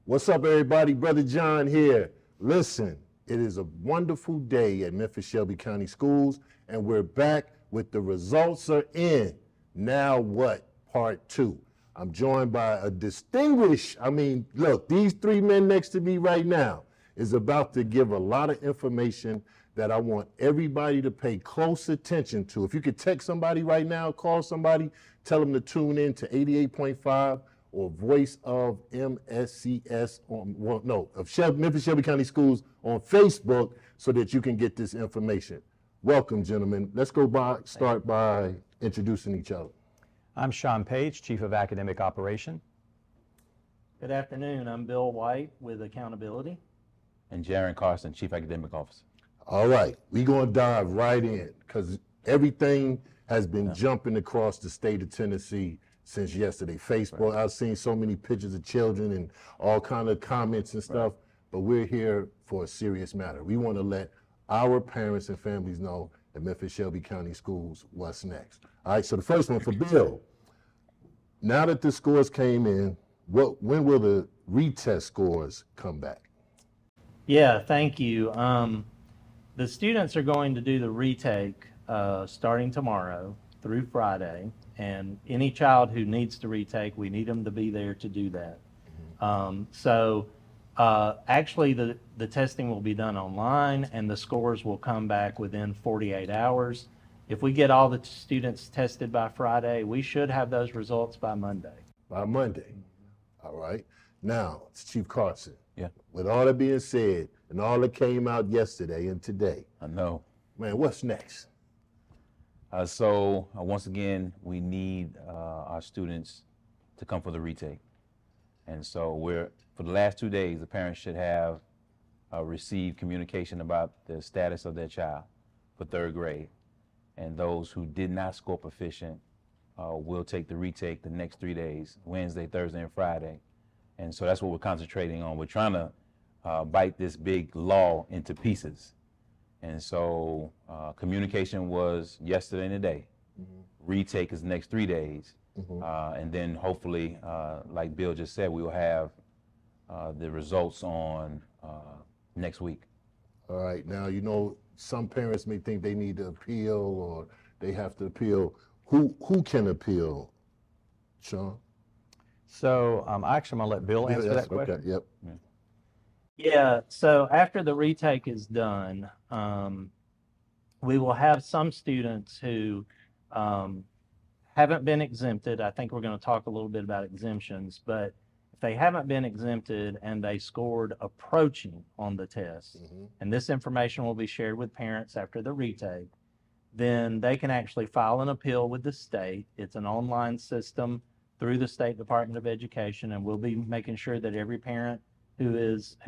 What's up, everybody? Brother John here. Listen, it is a wonderful day at Memphis-Shelby County Schools, and we're back with the results are in. Now what? Part 2. I'm joined by a distinguished, look, these three men next to me right now is about to give a lot of information that I want everybody to pay close attention to. If you could text somebody right now, call somebody, tell them to tune in to 88.5 or Voice of MSCS Memphis-Shelby County Schools on Facebook so that you can get this information. Welcome, gentlemen. Let's start by introducing each other. I'm Sean Page, Chief of Academic Operation. Good afternoon. I'm Bill White with Accountability. And Jaron Carson, Chief Academic Officer. All right, we're going to dive right in because everything has been jumping across the state of Tennessee since yesterday. Facebook, right. I've seen so many pictures of children and all kind of comments and stuff, but we're here for a serious matter. We want to let our parents and families know at Memphis-Shelby County Schools what's next. All right, so the first one for Bill. Now that the scores came in, when will the retest scores come back? Yeah, thank you. The students are going to do the retake starting tomorrow through Friday, and any child who needs to retake, we need them to be there to do that. Actually, the testing will be done online, and the scores will come back within 48 hours. If we get all the students tested by Friday, we should have those results by Monday. By Monday. All right. Now, it's Chief Carson. Yeah. With all that being said, and all that came out yesterday and today, I know. Man, what's next? Once again, we need our students to come for the retake. And so for the last 2 days, the parents should have received communication about the status of their child for third grade. And those who did not score proficient will take the retake the next 3 days, Wednesday, Thursday, and Friday. And so that's what we're concentrating on. We're trying to bite this big law into pieces. And so communication was yesterday and today. Retake is the next 3 days. And then hopefully, like Bill just said, we will have the results on next week. All right. Now, you know, some parents may think they need to appeal or they have to appeal. Who can appeal, Sean? So actually, I'm going to let Bill answer that question. Okay, yep. Yeah, so after the retake is done, we will have some students who haven't been exempted. I think we're going to talk a little bit about exemptions, but if they haven't been exempted and they scored approaching on the test, and this information will be shared with parents after the retake, then they can actually file an appeal with the state. It's an online system through the State Department of Education, and we'll be making sure that every parent who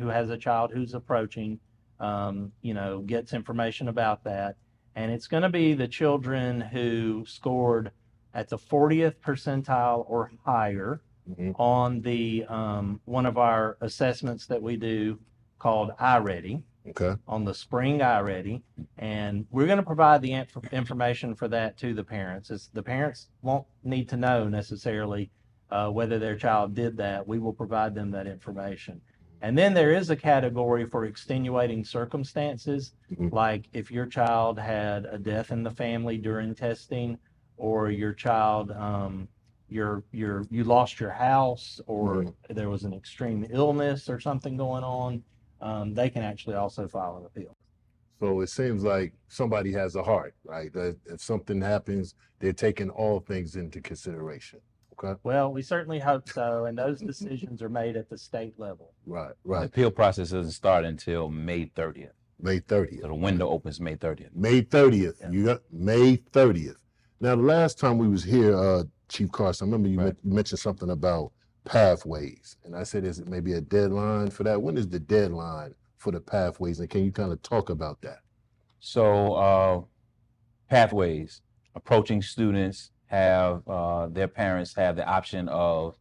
has a child who's approaching, gets information about that. And it's going to be the children who scored at the 40th percentile or higher on the one of our assessments that we do called iReady. Okay. On the spring iReady, and we're going to provide the information for that to the parents. The parents won't need to know necessarily whether their child did that. We will provide them that information. And then there is a category for extenuating circumstances, like if your child had a death in the family during testing, or your child, you lost your house, or there was an extreme illness or something going on. They can actually also file an appeal. So it seems like somebody has a heart, right? That if something happens, they're taking all things into consideration. Okay. Well, we certainly hope so, and those decisions are made at the state level. Right. The appeal process doesn't start until May 30th. May 30th. So the window opens May 30th. May 30th. Yeah. You got May 30th. Now, the last time we was here, Chief Carson, I remember you mentioned something about pathways, and I said, is it maybe a deadline for that? When is the deadline for the pathways, and can you kind of talk about that? So pathways, approaching students have, their parents have the option of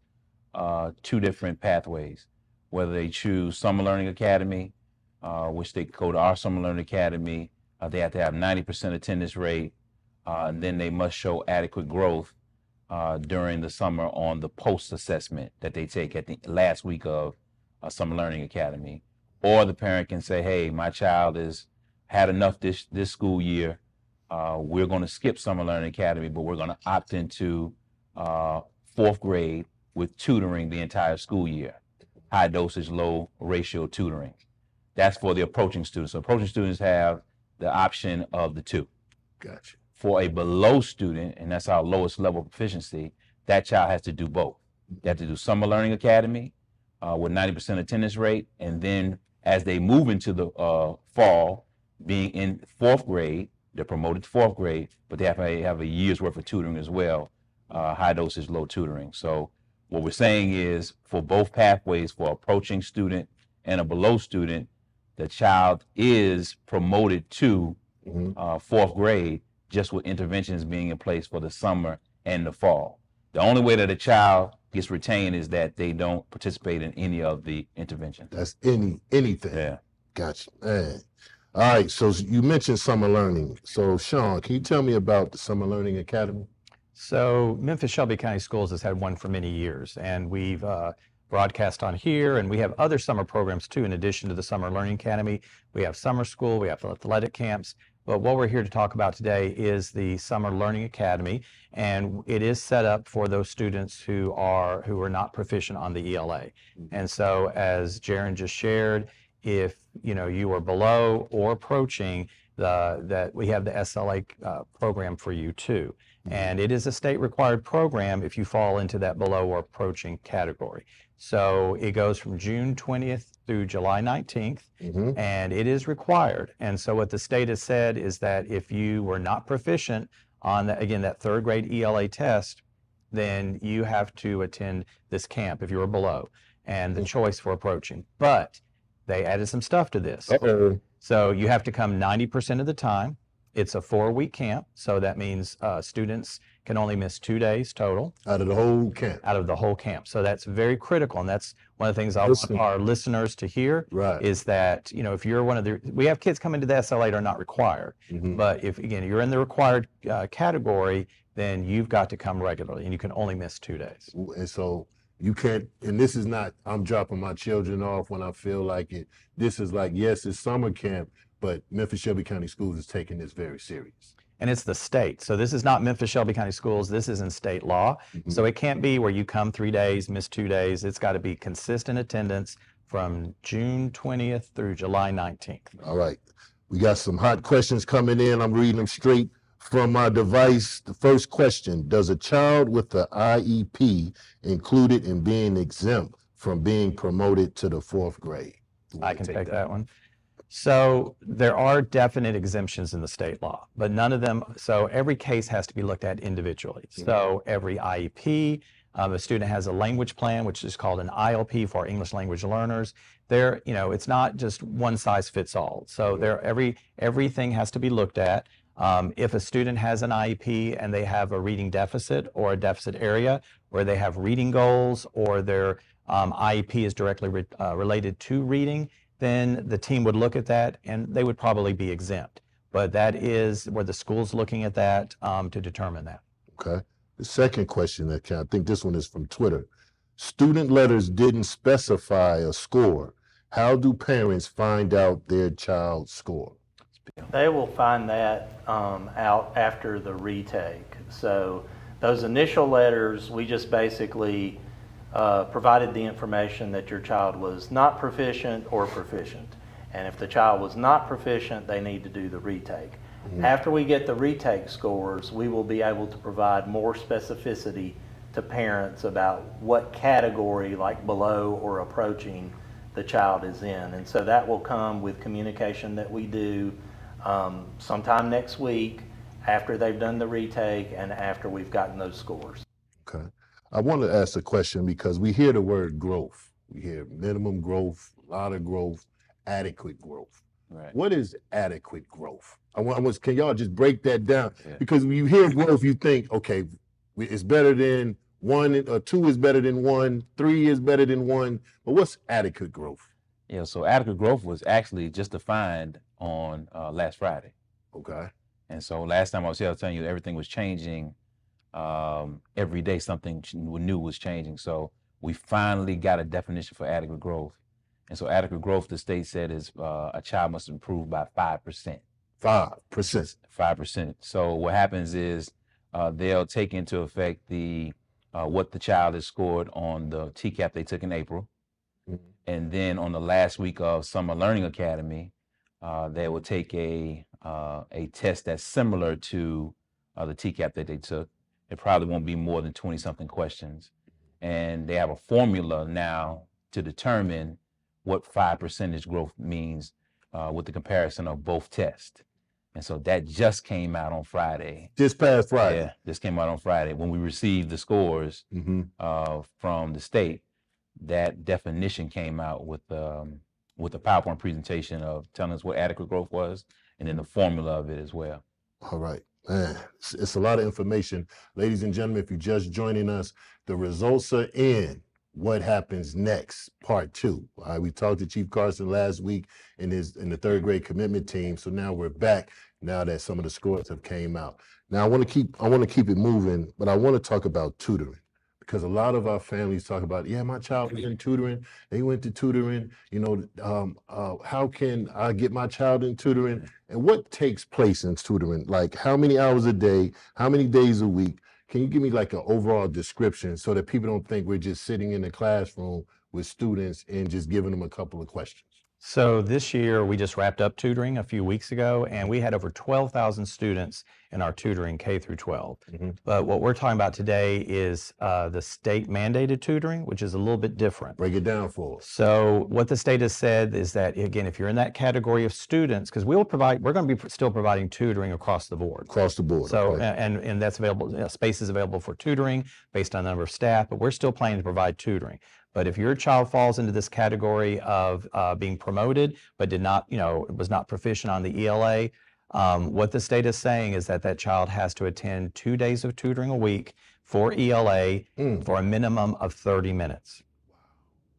2 different pathways, whether they choose Summer Learning Academy, which they go to our Summer Learning Academy. They have to have 90% attendance rate, and then they must show adequate growth during the summer on the post assessment that they take at the last week of a summer learning academy, or the parent can say, hey, my child has had enough this school year. We're going to skip summer learning academy, but we're going to opt into fourth grade with tutoring the entire school year, high dosage, low ratio tutoring. That's for the approaching students. So approaching students have the option of the two. Gotcha. For a below student, and that's our lowest level of proficiency, that child has to do both. They have to do summer learning academy with 90% attendance rate, and then as they move into the fall, being in fourth grade, they're promoted to fourth grade, but they have a year's worth of tutoring as well, high dosage, low tutoring. So what we're saying is for both pathways, for approaching student and a below student, the child is promoted to fourth grade, just with interventions being in place for the summer and the fall. The only way that a child gets retained is that they don't participate in any of the interventions. That's anything. Yeah. Gotcha, man. All right, so you mentioned summer learning. So Sean, can you tell me about the Summer Learning Academy? So Memphis-Shelby County Schools has had one for many years, and we've broadcast on here, and we have other summer programs too, in addition to the Summer Learning Academy. We have summer school, we have athletic camps, but what we're here to talk about today is the Summer Learning Academy, and it is set up for those students who are not proficient on the ELA. And so, as Jaron just shared, if you are below or approaching, that we have the SLA program for you too. And it is a state required program if you fall into that below or approaching category. So it goes from June 20th through July 19th, and it is required. And so what the state has said is that if you were not proficient on that third grade ELA test, then you have to attend this camp if you were below, and the choice for approaching. But they added some stuff to this. So you have to come 90% of the time. It's a 4-week camp, so that means students can only miss 2 days total. Out of the whole camp? Out of the whole camp. So that's very critical, and that's one of the things I want our listeners to hear, is that, if you're one of the, we have kids come into the SLA that are not required, but if, again, you're in the required category, then you've got to come regularly, and you can only miss 2 days. And so you can't, and this is not, I'm dropping my children off when I feel like it. This is like, yes, it's summer camp, but Memphis-Shelby County Schools is taking this very serious. And it's the state. So this is not Memphis-Shelby County Schools. This is in state law. So it can't be where you come 3 days, miss 2 days. It's got to be consistent attendance from June 20th through July 19th. All right. We got some hot questions coming in. I'm reading them straight from my device. The first question, does a child with the IEP included in being exempt from being promoted to the fourth grade? I can take that one. So there are definite exemptions in the state law, but none of them, so every case has to be looked at individually. So every IEP, a student has a language plan, which is called an ILP for English language learners. There, it's not just one size fits all. So everything has to be looked at. If a student has an IEP and they have a reading deficit or a deficit area where they have reading goals, or their IEP is directly related to reading, then the team would look at that and they would probably be exempt. But that is where the school's looking at that to determine that. Okay. The second question, I think this one is from Twitter. Student letters didn't specify a score. How do parents find out their child's score? They will find that out after the retake. So those initial letters, we just basically provided the information that your child was not proficient or proficient. And if the child was not proficient, they need to do the retake. After we get the retake scores, we will be able to provide more specificity to parents about what category, like below or approaching, the child is in. And so that will come with communication that we do sometime next week after they've done the retake and after we've gotten those scores. Okay. I want to ask a question because we hear the word growth. We hear minimum growth, a lot of growth, adequate growth. Right. What is adequate growth? Can y'all just break that down? Because when you hear growth, you think, okay, it's better than 1, or 2 is better than 1, 3 is better than 1. But what's adequate growth? Yeah, so adequate growth was actually just defined on last Friday. Okay. And so last time I was here, I was telling you everything was changing. Every day something new was changing. So we finally got a definition for adequate growth And so adequate growth, the state said, is a child must improve by 5%. 5%. 5%. So what happens is they'll take into effect what the child has scored on the TCAP they took in April. And then on the last week of Summer Learning Academy, they will take a test that's similar to the TCAP that they took. It probably won't be more than 20-something questions. And they have a formula now to determine what 5% growth means with the comparison of both tests. And so that just came out on Friday. Just past Friday. Yeah, this came out on Friday. When we received the scores from the state, that definition came out with a PowerPoint presentation of telling us what adequate growth was, and then the formula of it as well. All right, man, it's a lot of information. Ladies and gentlemen, if you're just joining us, the results are in. What happens next? Part 2. All right, we talked to Chief Carson last week in the third grade commitment team. So now we're back. Now that some of the scores have came out. Now I want to keep it moving, but I want to talk about tutoring, because a lot of our families talk about, yeah, my child was in tutoring. They went to tutoring. You know, how can I get my child in tutoring? And what takes place in tutoring? Like how many hours a day? How many days a week? Can you give me like an overall description so that people don't think we're just sitting in the classroom with students and just giving them a couple of questions? So this year, we just wrapped up tutoring a few weeks ago, and we had over 12,000 students in our tutoring K through 12. But what we're talking about today is the state mandated tutoring, which is a little bit different. Break it down for us. So what the state has said is that, again, if you're in that category of students, because we're going to be still providing tutoring across the board. Across the board. So, okay. and that's available, space is available for tutoring based on the number of staff, but we're still planning to provide tutoring. But if your child falls into this category of being promoted, but did not, was not proficient on the ELA, what the state is saying is that that child has to attend 2 days of tutoring a week for ELA for a minimum of 30 minutes.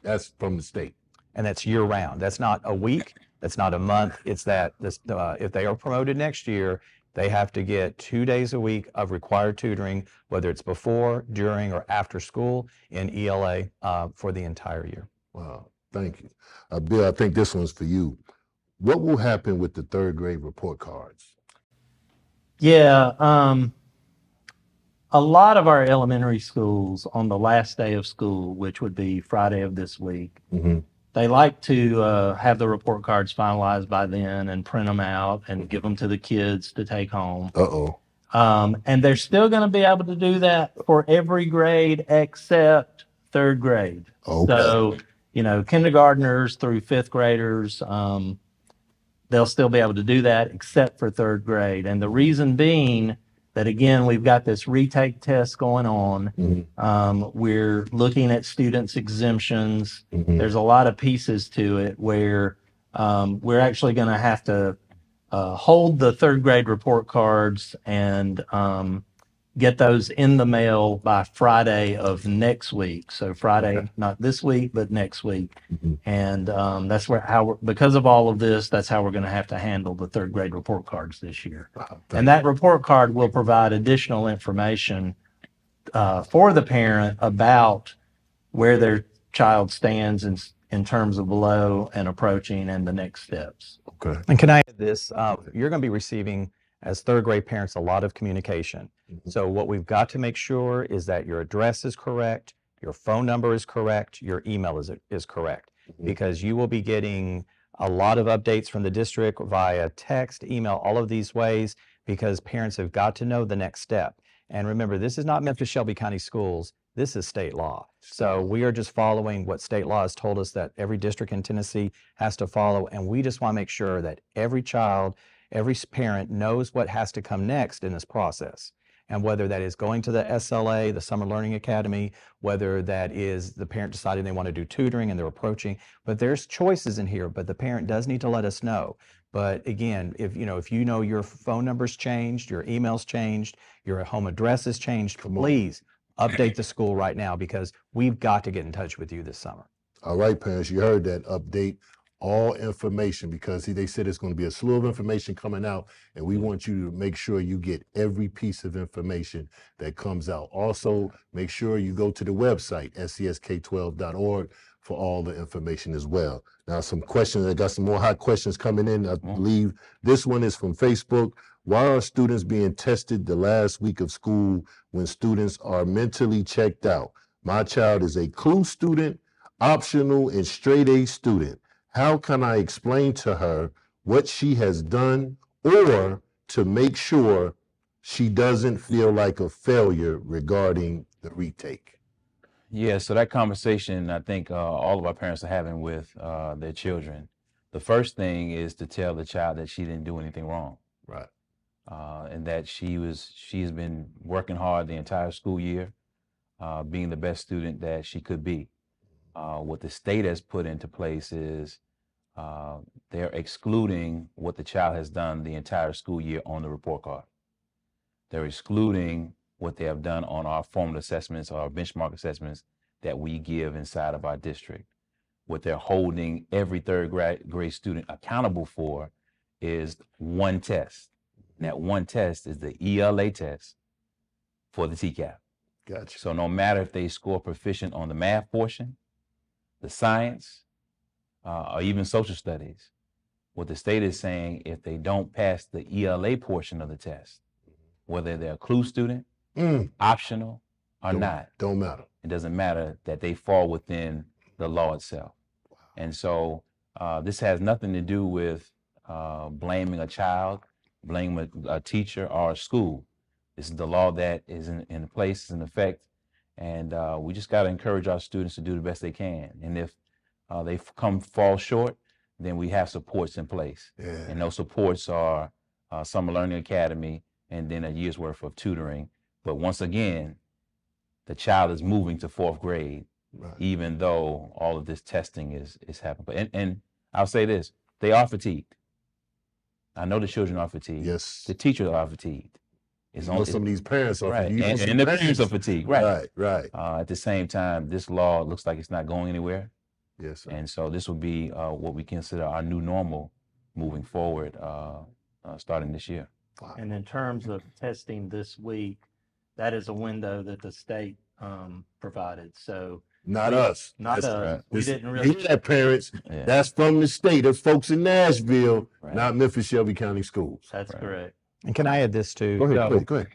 That's from the state. And that's year round. That's not a week. That's not a month. It's that if they are promoted next year, they have to get 2 days a week of required tutoring, whether it's before, during, or after school in ELA for the entire year. Wow, thank you. Bill, I think this one's for you. What will happen with the third grade report cards? Yeah, a lot of our elementary schools on the last day of school, which would be Friday of this week, they like to have the report cards finalized by then and print them out and give them to the kids to take home. And they're still going to be able to do that for every grade except third grade. Okay. So, kindergartners through fifth graders, they'll still be able to do that except for third grade. And the reason being that, again, we've got this retake test going on. We're looking at students' exemptions. There's a lot of pieces to it where we're actually going to have to hold the third grade report cards and get those in the mail by Friday of next week. So Friday, not this week, but next week. And that's because of all of this, that's how we're going to have to handle the third grade report cards this year. And that report card will provide additional information for the parent about where their child stands in terms of below and approaching and the next steps. Okay. And can I add this? You're going to be receiving, as third grade parents, a lot of communication. So what we've got to make sure is that your address is correct, your phone number is correct, your email is correct, because you will be getting a lot of updates from the district via text, email, all of these ways, because parents have got to know the next step. And remember, this is not Memphis-Shelby County Schools. This is state law. So we are just following what state law has told us that every district in Tennessee has to follow. And we just want to make sure that every child, every parent knows what has to come next in this process. And whether that is going to the SLA, the Summer Learning Academy, whether that is the parent deciding they want to do tutoring and they're approaching, but there's choices in here, but the parent does need to let us know. But again, if you know your phone number's changed, your email's changed, your home address has changed, please update the school right now, because we've got to get in touch with you this summer. All right, parents, you heard that. Update all information, because they said it's going to be a slew of information coming out, and we want you to make sure you get every piece of information that comes out. Also, make sure you go to the website, scsk12.org, for all the information as well. Now, some questions, I got some more hot questions coming in. I believe this one is from Facebook. Why are students being tested the last week of school when students are mentally checked out? My child is a CLU student, optional, and straight A student. How can I explain to her what she has done or to make sure she doesn't feel like a failure regarding the retake? Yeah, so that conversation, I think all of our parents are having with their children. The first thing is to tell the child that she didn't do anything wrong. Right. And that she's been working hard the entire school year, being the best student that she could be. What the state has put into place is they're excluding what the child has done the entire school year on the report card. They're excluding what they have done on our formative assessments or our benchmark assessments that we give inside of our district. What they're holding every third grade student accountable for is one test. And that one test is the ELA test for the TCAP. Gotcha. So no matter if they score proficient on the math portion, the science, or even social studies, what the state is saying, if they don't pass the ELA portion of the test, whether they're a CLU student, optional or not, Don't matter. it doesn't matter, that they fall within the law itself. Wow. And so this has nothing to do with blaming a child, blaming a teacher or a school. This is the law that is in place, is in effect, and we just got to encourage our students to do the best they can. And if they fall short, then we have supports in place. Yeah. And those supports are Summer Learning Academy and then a year's worth of tutoring. But once again, the child is moving to 4th grade, right, even though all of this testing is happening. And I'll say this, they are fatigued. I know the children are fatigued. Yes. The teachers are fatigued. Some of these parents are right. fatigued. And the parents are fatigued. Right. Right. At the same time, this law looks like it's not going anywhere. Yes, sir. And so this will be what we consider our new normal moving forward, starting this year. Wow. And in terms of testing this week, that is a window that the state provided. So not us. Not that's us. Right. We didn't really. Hear that, parents. Yeah. That's from the state. That's folks in Nashville, right, not Memphis-Shelby County Schools. That's right. Correct. And can I add this too? Go ahead. Go ahead.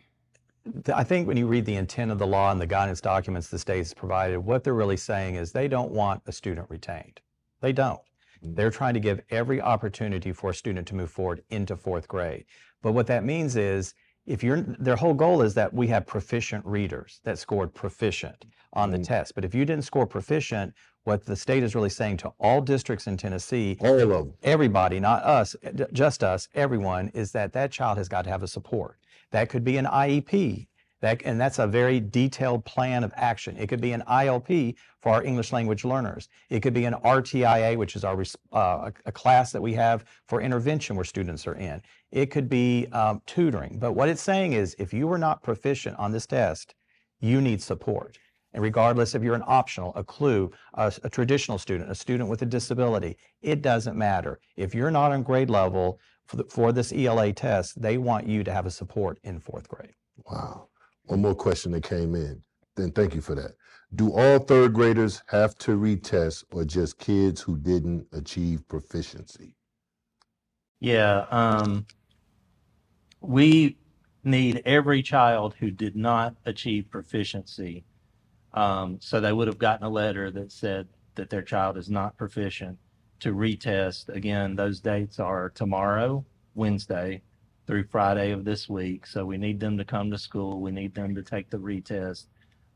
I think when you read the intent of the law and the guidance documents the state has provided, what they're really saying is they don't want a student retained. They don't. They're trying to give every opportunity for a student to move forward into 4th grade. But what that means is, their whole goal is that we have proficient readers that scored proficient on the test. But if you didn't score proficient, what the state is really saying to all districts in Tennessee, all of them, everybody, not us, just us, everyone, is that child has got to have a support. That could be an IEP, and that's a very detailed plan of action. It could be an ILP for our English language learners. It could be an RTIA, which is a class that we have for intervention where students are in. It could be tutoring. But what it's saying is, if you were not proficient on this test, you need support. And regardless if you're an optional, a CLU, a traditional student, a student with a disability, it doesn't matter. If you're not on grade level for this ELA test, they want you to have a support in 4th grade. Wow. One more question that came in. Then thank you for that. Do all 3rd graders have to retest or just kids who didn't achieve proficiency? Yeah. We need every child who did not achieve proficiency. So they would have gotten a letter that said that their child is not proficient to retest. Again, those dates are tomorrow, Wednesday, through Friday of this week. So we need them to come to school. We need them to take the retest.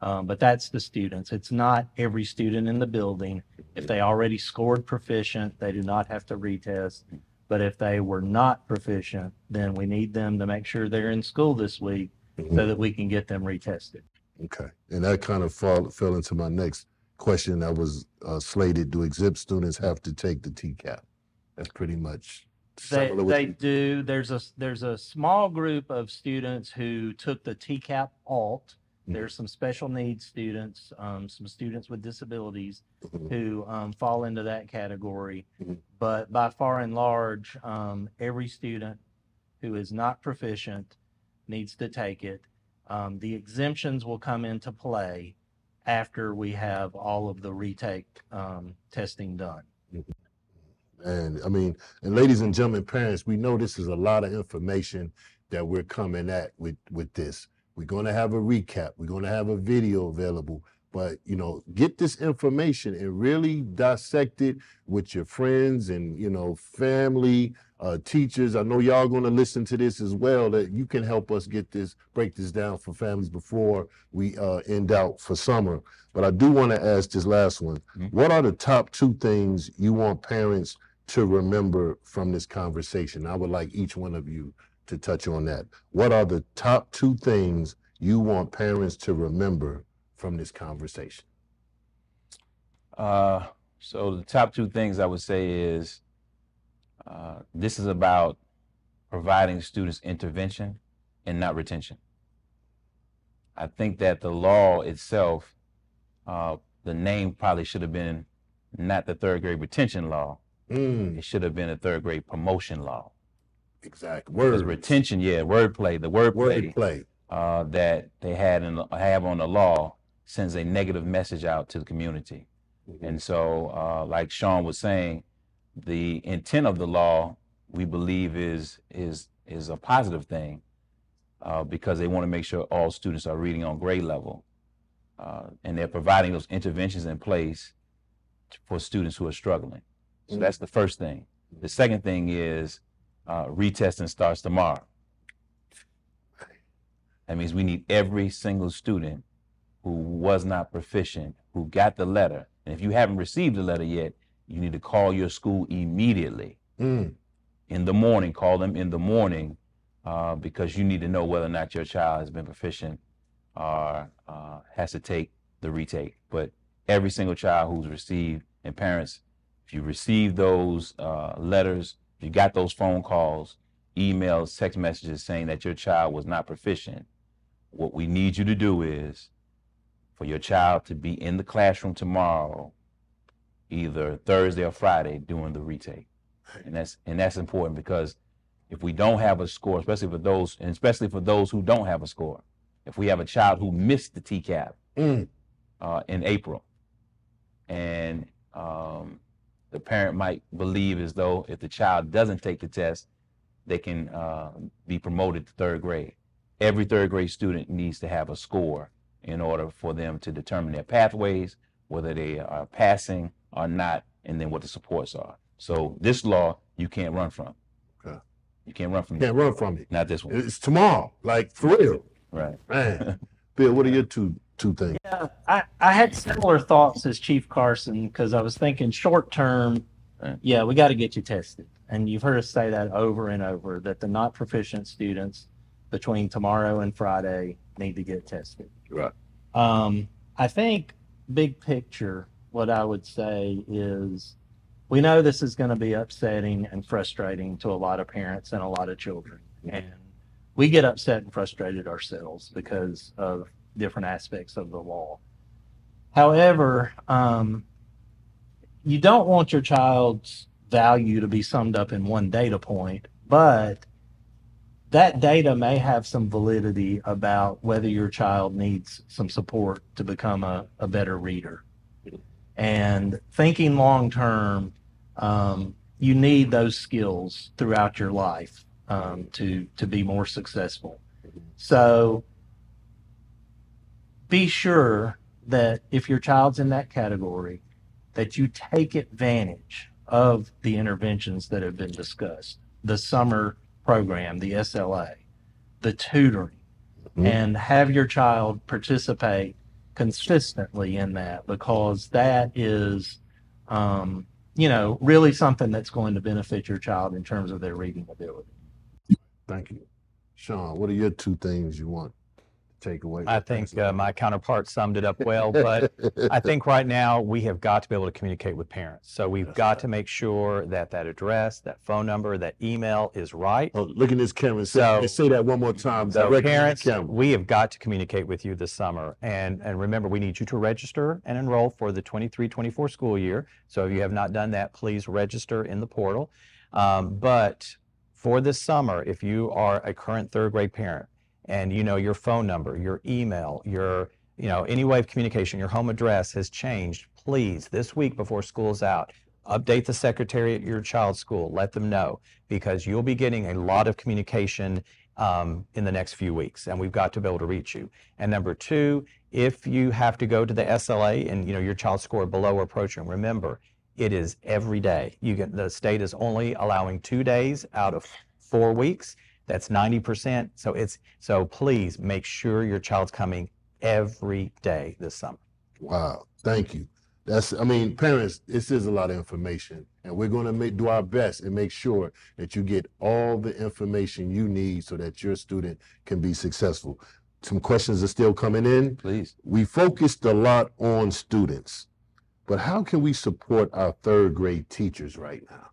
But that's the students. It's not every student in the building. If they already scored proficient, they do not have to retest. But if they were not proficient, then we need them to make sure they're in school this week so that we can get them retested. Okay. And that kind of fell into my next question that was slated. Do exempt students have to take the TCAP? That's pretty much similar with They do. There's a small group of students who took the TCAP alt. There's some special needs students, some students with disabilities who fall into that category. But by far and large, every student who is not proficient needs to take it. The exemptions will come into play after we have all of the retake testing done. And I mean, and ladies and gentlemen, parents, we know this is a lot of information that we're coming at with this. We're going to have a recap. We're going to have a video available. But, you know, get this information and really dissect it with your friends and, you know, family, teachers. I know y'all going to listen to this as well, that you can help us break this down for families before we end out for summer. But I do want to ask this last one. What are the top 2 things you want parents to remember from this conversation? I would like each one of you to touch on that. What are the top 2 things you want parents to remember from this conversation? So the top 2 things I would say is this is about providing students intervention and not retention. I think that the law itself, the name probably should have been not the 3rd grade retention law. It should have been a 3rd grade promotion law. Exactly. Because retention, wordplay, the wordplay that they have on the law sends a negative message out to the community. And so, like Sean was saying, the intent of the law, we believe, is a positive thing because they want to make sure all students are reading on grade level. And they're providing those interventions in place for students who are struggling. So that's the first thing. The second thing is retesting starts tomorrow. That means we need every single student who was not proficient, who got the letter. And if you haven't received the letter yet, you need to call your school immediately. In the morning, call them in the morning because you need to know whether or not your child has been proficient or has to take the retake. But every single child who's received, and parents, if you receive those letters, if you got those phone calls, emails, text messages saying that your child was not proficient, what we need you to do is for your child to be in the classroom tomorrow, either Thursday or Friday, doing the retake. And that's important because if we don't have a score, especially for those who don't have a score, if we have a child who missed the TCAP in April, and the parent might believe as though if the child doesn't take the test, they can be promoted to 3rd grade. Every 3rd grade student needs to have a score in order for them to determine their pathways, whether they are passing or not, and then what the supports are. So this law, you can't run from. Okay. You can't run from it. Can't run from it. Not this one. It's tomorrow, like for real. Right. Man. Bill, what are your two things? Yeah, I had similar thoughts as Chief Carson because I was thinking short term, yeah, we got to get you tested. And you've heard us say that over and over, that the not proficient students between tomorrow and Friday need to get tested. Right. I think big picture, what I would say is we know this is going to be upsetting and frustrating to a lot of parents and a lot of children. And we get upset and frustrated ourselves because of different aspects of the law. However, you don't want your child's value to be summed up in one data point, but that data may have some validity about whether your child needs some support to become a better reader. And thinking long term, you need those skills throughout your life to be more successful. So be sure that if your child's in that category, that you take advantage of the interventions that have been discussed, the summer program, the SLA, the tutoring, and have your child participate consistently in that, because that is, really something that's going to benefit your child in terms of their reading ability. Thank you. Sean, what are your 2 things you want to take away? I think my counterpart summed it up well, but I think right now we have got to be able to communicate with parents. So we've got to make sure that that address, that phone number, that email is right. Oh, look at this camera. So- Say that one more time. So directly to the parents, camera. we have got to communicate with you this summer. And remember, we need you to register and enroll for the 23-24 school year. So if you have not done that, please register in the portal. But for this summer, if you are a current 3rd grade parent and you know your phone number, your email, your any way of communication, your home address has changed, please, this week before school's out, update the secretary at your child's school, let them know, because you'll be getting a lot of communication in the next few weeks, and we've got to be able to reach you. And number two, if you have to go to the SLA and your child scored below or approaching, remember, it is every day. The state is only allowing 2 days out of 4 weeks. That's 90%. So please make sure your child's coming every day this summer. Wow, thank you. Parents, this is a lot of information, and we're going to do our best and make sure that you get all the information you need so that your student can be successful. Some questions are still coming in. Please. We focused a lot on students, but how can we support our third grade teachers right now?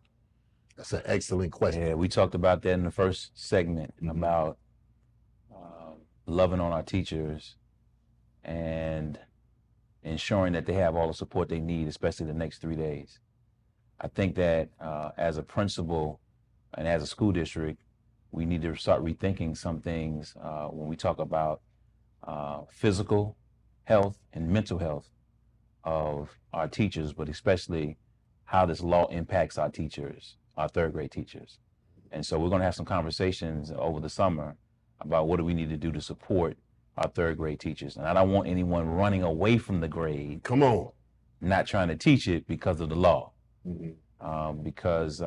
That's an excellent question. Yeah, we talked about that in the first segment about loving on our teachers and ensuring that they have all the support they need, especially the next 3 days. I think that as a principal and as a school district, we need to start rethinking some things when we talk about physical health and mental health of our teachers, but especially how this law impacts our teachers, our third grade teachers. And so we're going to have some conversations over the summer about what do we need to do to support our third grade teachers. And I don't want anyone running away from the grade. Come on. Not trying to teach it because of the law. Mm-hmm. Because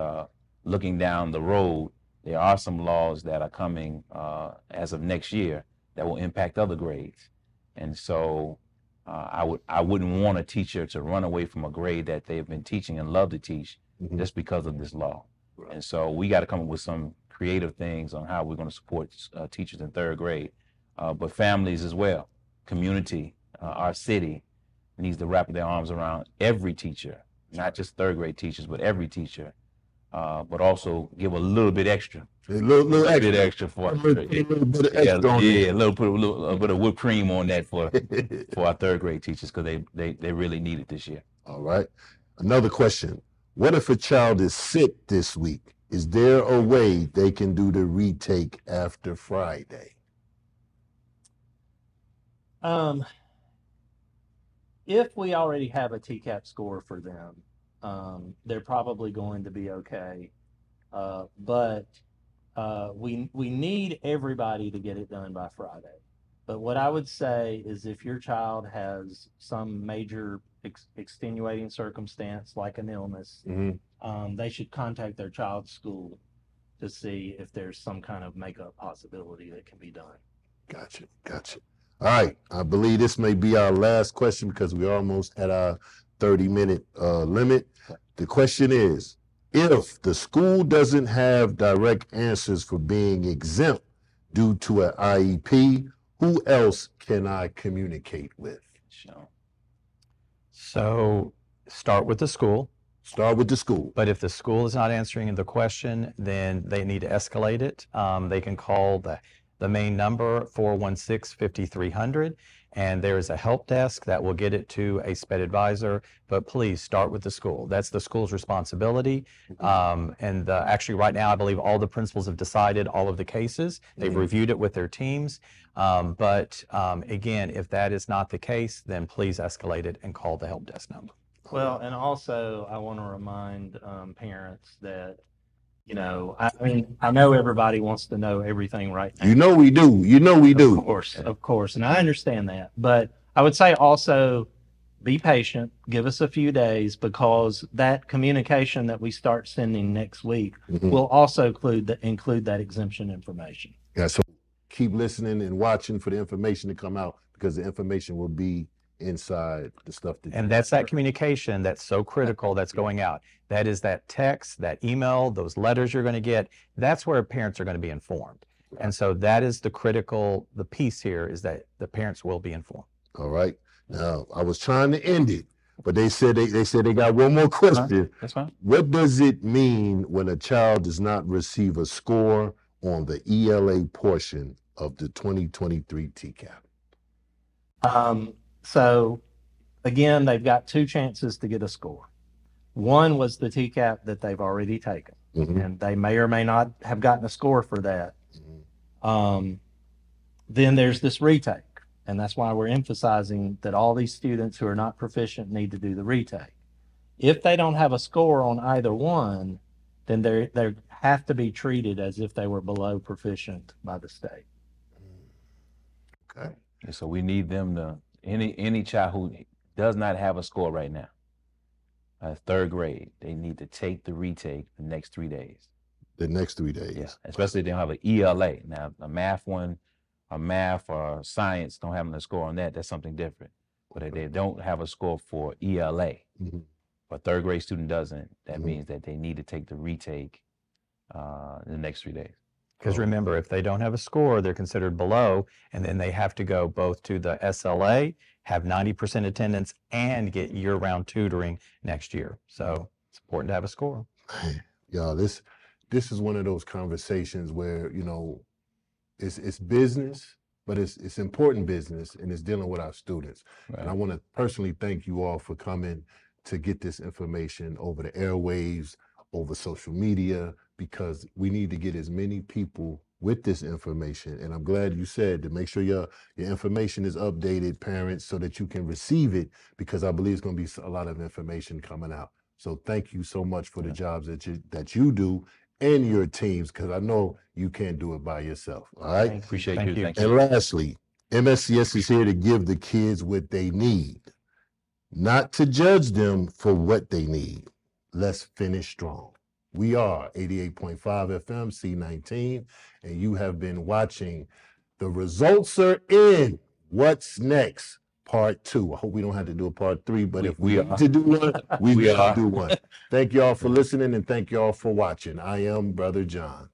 looking down the road, there are some laws that are coming as of next year that will impact other grades. And so I wouldn't want a teacher to run away from a grade that they've been teaching and love to teach just because of this law. Right. And so we got to come up with some creative things on how we're going to support teachers in third grade. But families as well, community, our city needs to wrap their arms around every teacher, not just third grade teachers, but every teacher, but also give a little bit extra. A little extra. Bit extra for a little bit of extra on a little bit of whipped cream on that for our third grade teachers, because they really need it this year. All right. Another question. What if a child is sick this week? Is there a way they can do the retake after Friday? If we already have a TCAP score for them, they're probably going to be okay. But we need everybody to get it done by Friday. But what I would say is if your child has some major extenuating circumstance like an illness, they should contact their child's school to see if there's some kind of makeup possibility that can be done. Gotcha. All right, I believe this may be our last question because we're almost at our 30-minute limit. The question is, if the school doesn't have direct answers for being exempt due to an IEP, who else can I communicate with? So start with the school. Start with the school. But if the school is not answering the question, then they need to escalate it. They can call the main number, 416-5300, and there is a help desk that will get it to a SPED advisor, but please start with the school. That's the school's responsibility. Actually right now, I believe all the principals have decided all of the cases. They've reviewed it with their teams. Again, if that is not the case, then please escalate it and call the help desk number. Well, and also I want to remind parents that I know everybody wants to know everything right now. You know we do. Of course. And I understand that. But I would say also be patient, give us a few days, because that communication that we start sending next week will also include that exemption information. Yeah, so keep listening and watching for the information to come out, because the information will be inside the stuff and that's that communication that's so critical that's going out. That is that text, that email, those letters you're going to get. That's where parents are going to be informed. And so that is the piece here, is that the parents will be informed. All right. Now, I was trying to end it, but they said they got one more question. That's fine. What does it mean when a child does not receive a score on the ELA portion of the 2023 TCAP? So again, they've got two chances to get a score. One was the TCAP that they've already taken, and they may or may not have gotten a score for that. Then there's this retake. And that's why we're emphasizing that all these students who are not proficient need to do the retake. If they don't have a score on either one, then they have to be treated as if they were below proficient by the state. Okay. And so we need them to, any child who does not have a score right now, third grade, they need to take the retake the next 3 days. The next 3 days. Yeah, especially if they don't have an ELA. Now, a math one, a math or science don't have a score on that, that's something different. But if they don't have a score for ELA, Mm-hmm. but third grade student doesn't, that means that they need to take the retake in the next 3 days. Because remember, if they don't have a score, they're considered below, and then they have to go both to the SLA, have 90% attendance, and get year-round tutoring next year. So it's important to have a score. Yeah, this is one of those conversations where, you know, it's business, but it's important business, and it's dealing with our students. Right. And I want to personally thank you all for coming to get this information over the airwaves, over social media, because we need to get as many people with this information. And I'm glad you said to make sure your information is updated, parents, so that you can receive it, because I believe it's going to be a lot of information coming out. So thank you so much for the jobs that you do and your teams, because I know you can't do it by yourself. All right. Appreciate Thank you. you. Thank you. And lastly, MSCS is here to give the kids what they need, not to judge them for what they need. Let's finish strong. We are 88.5 FM, C19, and you have been watching The Results Are In. What's Next? Part 2. I hope we don't have to do a part 3, but if we have to do one, we will do one. Thank y'all for listening, and thank y'all for watching. I am Brother John.